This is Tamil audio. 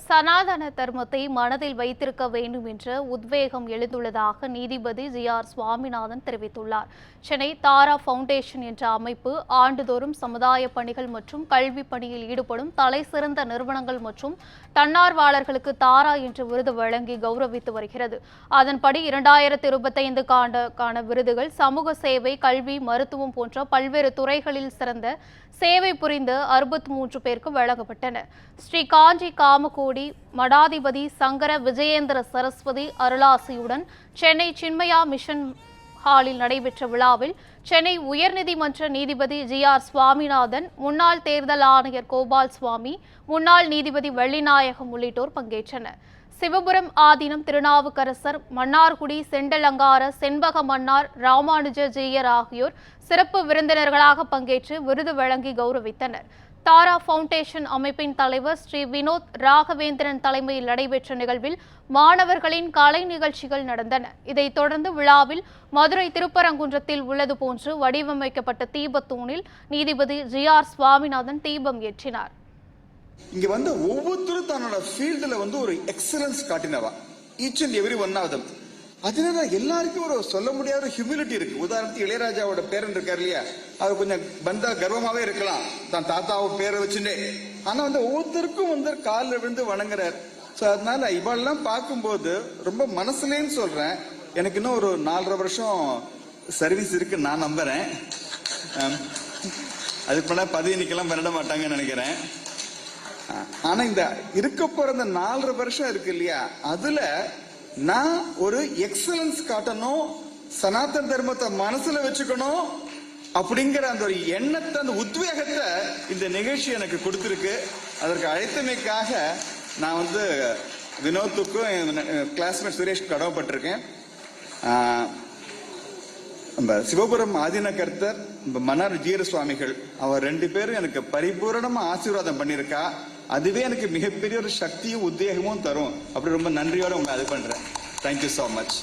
சனாதன தர்மத்தை மனதில் வைத்திருக்க வேண்டும் என்ற உத்வேகம் எழுந்துள்ளதாக நீதிபதி ஜி.ஆர். சுவாமிநாதன் தெரிவித்துள்ளார். சென்னை தாரா ஃபவுண்டேஷன் என்ற அமைப்பு ஆண்டுதோறும் சமுதாய பணிகள் மற்றும் கல்வி பணியில் ஈடுபடும் தலைசிறந்த நிறுவனங்கள் மற்றும் தன்னார்வலர்களுக்கு தாரா என்ற விருது வழங்கி கௌரவித்து வருகிறது. அதன்படி 2025 விருதுகள் சமூக சேவை, கல்வி, மருத்துவம் போன்ற பல்வேறு துறைகளில் சிறந்த சேவை புரிந்த 63 பேருக்கு வழங்கப்பட்டன. ஸ்ரீ காஞ்சி காமகோடி மடாதிபதி சங்கர விஜயேந்திர சரஸ்வதி அருளாசியுடன் சென்னை சின்மயா மிஷன் ஹாலில் நடைபெற்ற விழாவில் சென்னை உயர்நீதிமன்ற நீதிபதி ஜி.ஆர். சுவாமிநாதன், முன்னாள் தேர்தல் ஆணையர் கோபால் சுவாமி, முன்னாள் நீதிபதி வெள்ளிநாயகம் உள்ளிட்டோர் பங்கேற்றனர். சிவபுரம் ஆதீனம் திருநாவுக்கரசர், மன்னார்குடி செண்டலங்கார செண்பக மன்னார் ராமானுஜ ஜீயர் ஆகியோர் சிறப்பு விருந்தினர்களாக பங்கேற்று விருது வழங்கி கௌரவித்தனர். தாரா ஃபவுண்டேஷன் அமைப்பின் தலைவர் ஸ்ரீ வினோத் ராகவேந்திரன் தலைமையில் நடைபெற்ற நிகழ்வில் மாணவர்களின் கலை நிகழ்ச்சிகள் நடந்தன. இதைத் தொடர்ந்து விழாவில் மதுரை திருப்பரங்குன்றத்தில் உள்ளது போன்று வடிவமைக்கப்பட்ட தீபத்தூணில் நீதிபதி ஜி.ஆர். சுவாமிநாதன் தீபம் ஏற்றினார். இங்க ஒவ்வொருத்தரும் தன்னோட ஃபீல்டுல ஒரு எக்ஸலன்ஸ் காட்டினவா, each and every one of them. அதனால எல்லாருக்கும் ஒரு சொல்ல முடியாத ஹியூமிலிட்டி இருக்கு. உதாரணத்துக்கு இளையராஜாவோட பேரன் இருக்காரு இல்லையா, அவர் கொஞ்சம் கர்வமாவே இருக்கலாம் தான் தாத்தாவை பேரை வச்சுட்டே. ஆனா ஒவ்வொருத்தருக்கும் காலில் விழுந்து வணங்குறார். ஸோ அதனால இவெல்லாம் பார்க்கும்போது ரொம்ப மனசுலேன்னு சொல்றேன். எனக்கு இன்னும் ஒரு 4.5 வருஷம் சர்வீஸ் இருக்கு நான் நம்புறேன். அதுக்கு பண்ண பதவி நிக்கலாம் விரட மாட்டாங்கன்னு நினைக்கிறேன். ஆனா இந்த இருக்க போற 4.5 வருஷம் இருக்கு இல்லையா, அதுல நான் ஒரு எக்ஸலன்ஸ் காட்டணும், சனாதன தர்மத்தை மனசுல வச்சுக்கணும் அப்படிங்கிற அந்த ஒரு எண்ணத்தை, அந்த உத்வேகத்தை இந்த நிகழ்ச்சி எனக்கு கொடுத்திருக்கு. அதற்கு அழைத்தமைக்காக நான் வினோத்துக்கும் கிளாஸ்மேட் சுரேஷ் கடமைப்பட்டிருக்கேன். நம்ம சிவபுரம் ஆதீன கர்த்தர் மன்னார் ஜீர சுவாமிகள் அவர் 2 பேரும் எனக்கு பரிபூரணமா ஆசீர்வாதம் பண்ணியிருக்கா. அதுவே எனக்கு மிகப்பெரிய ஒரு சக்தியும் உத்வேகமும் தரும். அப்படி ரொம்ப நன்றியோட உங்களை அது பண்றேன். Thank you so much.